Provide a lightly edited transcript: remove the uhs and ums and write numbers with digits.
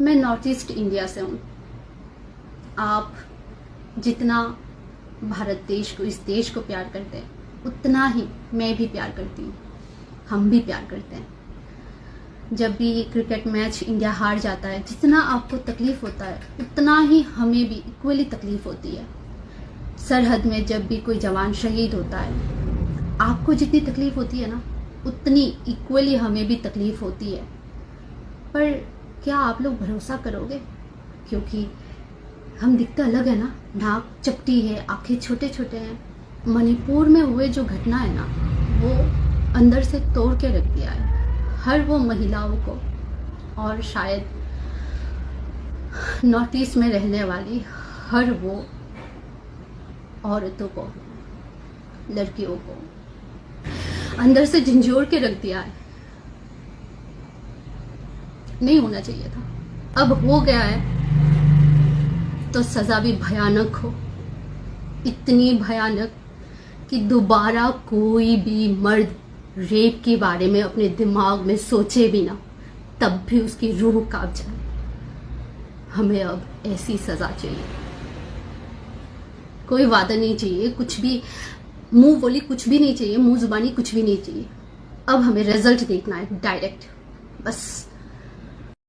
मैं north east India से हूँ। आप जितना भारत देश को, इस देश को प्यार करते हैं, उतना ही मैं भी प्यार करती हूँ, हम भी प्यार करते हैं। जब भी क्रिकेट मैच इंडिया हार जाता है, जितना आपको तकलीफ होता है उतना ही हमें भी इक्वली तकलीफ होती है। सरहद में जब भी कोई जवान शहीद होता है, आपको जितनी तकलीफ होती है ना, उतनी इक्वली हमें भी तकलीफ होती है। पर क्या आप लोग भरोसा करोगे, क्योंकि हम दिखते अलग है ना, नाक चपटी है, आंखें छोटे छोटे हैं। मणिपुर में हुए जो घटना है ना, वो अंदर से तोड़ के रख दिया है हर वो महिलाओं को, और शायद नॉर्थ ईस्ट में रहने वाली हर वो औरतों को, लड़कियों को अंदर से झंझोड़ के रख दिया है। नहीं होना चाहिए था, अब हो गया है तो सजा भी भयानक हो, इतनी भयानक कि दोबारा कोई भी मर्द रेप के बारे में अपने दिमाग में सोचे भी ना, तब भी उसकी रूह कांप जाए। हमें अब ऐसी सजा चाहिए, कोई वादा नहीं चाहिए, कुछ भी मुंह बोली कुछ भी नहीं चाहिए, मुंह जुबानी कुछ भी नहीं चाहिए। अब हमें रिजल्ट देखना है डायरेक्ट, बस।